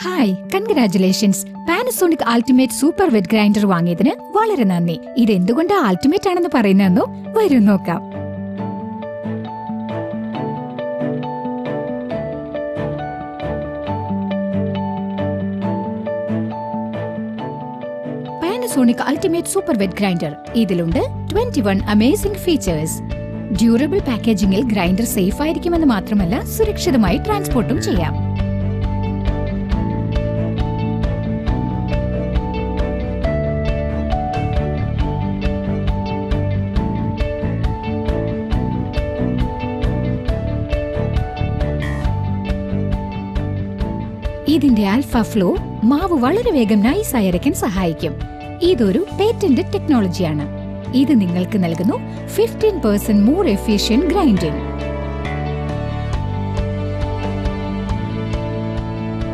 Hi, congratulations. Panasonic ultimate super wet grinder വാങ്ങിയതിന് വളരെ നന്ദി. ഇതെന്തുകൊണ്ട് അൾട്ടിമേറ്റ് ആണെന്ന് പറയുന്നതെന്നോ വരും നോക്കാം. Panasonic ultimate super wet grinder. ഇതിലുണ്ട് 21 അമേസിംഗ് ഫീച്ചേഴ്സ്. ഡ്യൂറബിൾ പാക്കേജിംഗിൽ ഗ്രൈൻഡർ സേഫ് ആയിരിക്കുമെന്ന് മാത്രമല്ല, സുരക്ഷിതമായി ട്രാൻസ്പോർട്ടും ചെയ്യാം. ഇതിന്റെ ആൽഫ ഫ്ലോ മാവ് വളരെ വേഗം നൈസായി അരയ്ക്കാൻ സഹായിക്കും. ഇതൊരു പേറ്റന്റഡ് ടെക്നോളജിയാണ്. ഇത് നിങ്ങൾക്ക് നൽകുന്നു 15% more efficient grinding.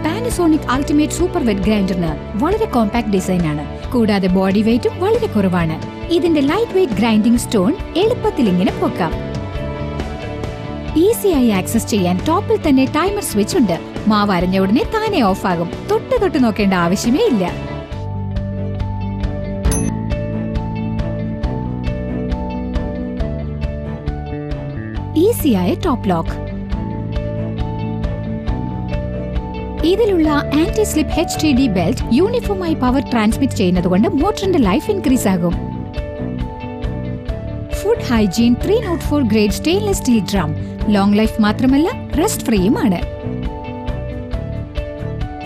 Panasonic ultimate super wet ഗ്രൈൻഡറിന് വളരെ കോമ്പാക്ട് ഡിസൈൻ ആണ്. കൂടാതെ ബോഡി വെയ്റ്റും വളരെ കുറവാണ്. ഇതിന്റെ ലൈറ്റ് വെയ്റ്റ് ഗ്രൈൻഡിംഗ് സ്റ്റോൺ എളുപ്പത്തിൽ ഇങ്ങനെ പൊക്കാം. ഈസിയായി ആക്സസ് ചെയ്യാൻ ടോപ്പിൽ തന്നെ ടൈമർ സ്വിച്ച് ഉണ്ട്. മാവ് അരഞ്ഞ ഉടനെ താനെ ഓഫ് ആകും. തൊട്ട് നോക്കേണ്ട ആവശ്യമേ ഇല്ല. ഈസിയായ ടോപ്പ് ലോക്ക്. ഇതിലുള്ള ആന്റി സ്ലിപ്പ് HTD ബെൽറ്റ് യൂണിഫോമായി പവർ ട്രാൻസ്മിറ്റ് ചെയ്യുന്നതുകൊണ്ട് മോട്ടറിന്റെ ലൈഫ് ഇൻക്രീസ് ആകും. Food hygiene 304 grade stainless steel drum. Long life മാത്രമല്ല, റസ്റ്റ് ഫ്രീയുമാണ്.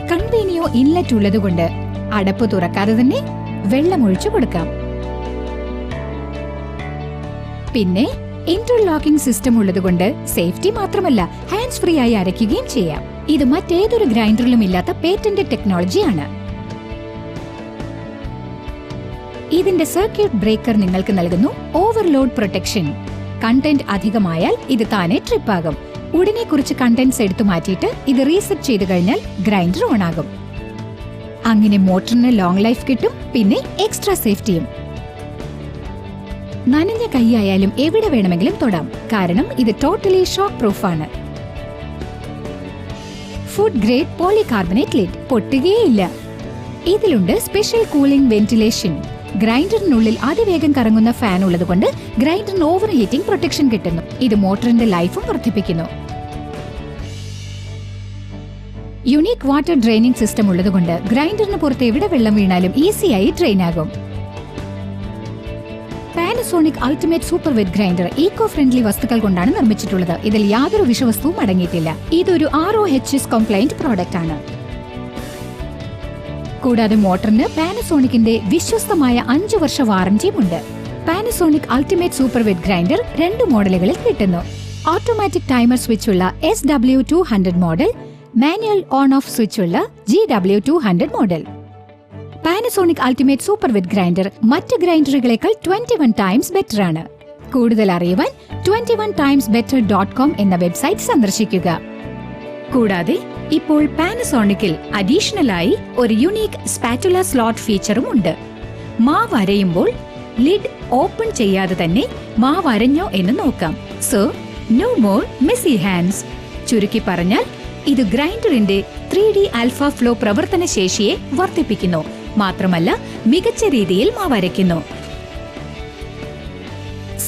കൺവീനിയോ ഇൻലെറ്റ് ഉള്ളതുകൊണ്ട് അടപ്പ് തുറക്കാതെ തന്നെ വെള്ളം ഒഴിച്ചു കൊടുക്കാം. പിന്നെ ഇന്റർലോക്കിംഗ് സിസ്റ്റം ഉള്ളതുകൊണ്ട് സേഫ്റ്റി മാത്രമല്ല, ഹാൻഡ്സ് ഫ്രീ ആയി അരയ്ക്കുകയും ചെയ്യാം. ഇത് മറ്റേതൊരു ഗ്രൈൻഡറിലും ഇല്ലാത്ത പേറ്റന്റഡ് ടെക്നോളജിയാണ്. ഇതിന്റെ സർക്യൂട്ട് ബ്രേക്കർ നിങ്ങൾക്ക് നൽകുന്നു ഓവർലോഡ് പ്രൊട്ടക്ഷൻ. കണ്ടന്റ് അധികമായാൽ ഇത് താനെ ട്രിപ്പ് ആകും. ഉടനെ കുറച്ച് കണ്ടന്റ്സ് എടുത്തു മാറ്റിയിട്ട് ഇത് റീസെറ്റ് ചെയ്തു കഴിഞ്ഞാൽ ഗ്രൈൻഡർ ഓൺ ആകും. അങ്ങനെ മോട്ടറിന് ലോങ് ലൈഫ് കിട്ടും, പിന്നെ എക്സ്ട്രാ സേഫ്റ്റിയും. നനഞ്ഞ കൈയായാലും എവിടെ വേണമെങ്കിലും തൊടാം, കാരണം ഇത് ടോട്ടലി ഷോക്ക് പ്രൂഫ് ആണ്. ഫുഡ് ഗ്രേഡ് പോളികാർബണേറ്റ് ലിഡ്, പൊട്ടുകയേയില്ല. ഇതിലുണ്ട് സ്പെഷ്യൽ കൂളിംഗ് വെന്റിലേഷൻ. ഗ്രൈൻഡറിനുള്ളിൽ അതിവേഗം കറങ്ങുന്ന ഫാൻ ഉള്ളതുകൊണ്ട് ഗ്രൈൻഡറിന് ഓവർ ഹീറ്റിംഗ് പ്രൊട്ടക്ഷൻ കിട്ടുന്നു. ഇത് മോട്ടറിന്റെ ലൈഫും വർദ്ധിപ്പിക്കുന്നു. യുണീക് വാട്ടർ ഡ്രെയിനിംഗ് സിസ്റ്റം ഉള്ളതുകൊണ്ട് ഗ്രൈൻഡറിന് പുറത്ത് എവിടെ വെള്ളം വീണാലും ഈസിയായി ഡ്രെയിൻ ആകും. Panasonic ultimate super wet grinder eco friendly വസ്തുക്കൾ കൊണ്ടാണ് നിർമ്മിച്ചിട്ടുള്ളത്. ഇതിൽ യാതൊരു വിഷവസ്തുവും അടങ്ങിയിട്ടില്ല. ഇതൊരു RoHS കംപ്ലൈന്റ് പ്രോഡക്റ്റ് ആണ്. കൂടാതെ മോട്ടറിന് പാനസോണിക്കിന്റെ വിശ്വസ്തമായ 5 വർഷ വാറന്റിയും ഉണ്ട്. Panasonic ultimate super wet grinder 2 മോഡലുകളിൽ കിട്ടുന്നു. ഓട്ടോമാറ്റിക് ടൈമർ സ്വിച്ച് ഉള്ള SW200 model, manual on off switch ഉള്ള GW200 model. Panasonic ultimate super wet grinder മറ്റ് ഗ്രൈൻഡറുകളേക്കാൾ 21 ടൈംസ് ബെറ്റർ ആണ്. കൂടുതൽ അറിയുവാൻ 21timesbetter.com എന്ന വെബ്സൈറ്റ് സന്ദർശിക്കുക. കൂടാതെ ഇപ്പോൾ പാനസോണിക്കിൽ അഡീഷണൽ ആയി ഒരു യുണീക് സ്പാറ്റുല സ്ലോട്ട് ഫീച്ചറും ഉണ്ട്. മാവ് അരയുമ്പോൾ ലിഡ് ഓപ്പൺ ചെയ്യാതെ തന്നെ മാവ് അരഞ്ഞോ എന്ന് നോക്കാം. So no more messy hands. ചുരുക്കി പറഞ്ഞാൽ, ഇത് ഗ്രൈൻഡറിന്റെ 3D ആൽഫ ഫ്ലോ പ്രവർത്തന ശേഷിയെ വർദ്ധിപ്പിക്കുന്നു. മാത്രമല്ല, മികച്ച രീതിയിൽ മാവ് അരയ്ക്കുന്നു.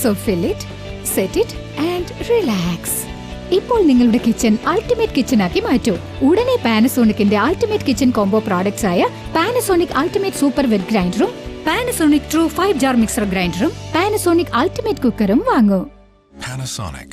So fill it, set it and relax. ഇപ്പോൾ നിങ്ങളുടെ കിച്ചൺ അൾട്ടിമേറ്റ് കിച്ചൺ ആക്കി മാറ്റൂ. ഉടനെ പാനസോണിക്കിന്റെ അൾട്ടിമേറ്റ് കിച്ചൺ കോംബോ പ്രോഡക്ട്സ് ആയ പാനസോണിക് അൾട്ടിമേറ്റ് സൂപ്പർ വെറ്റ് ഗ്രൈൻഡറും പാനസോണിക് ട്രൂ 5 ജാർ മിക്സർ ഗ്രൈൻഡറും പാനസോണിക് അൾട്ടിമേറ്റ് കുക്കറും വാങ്ങൂ. Panasonic.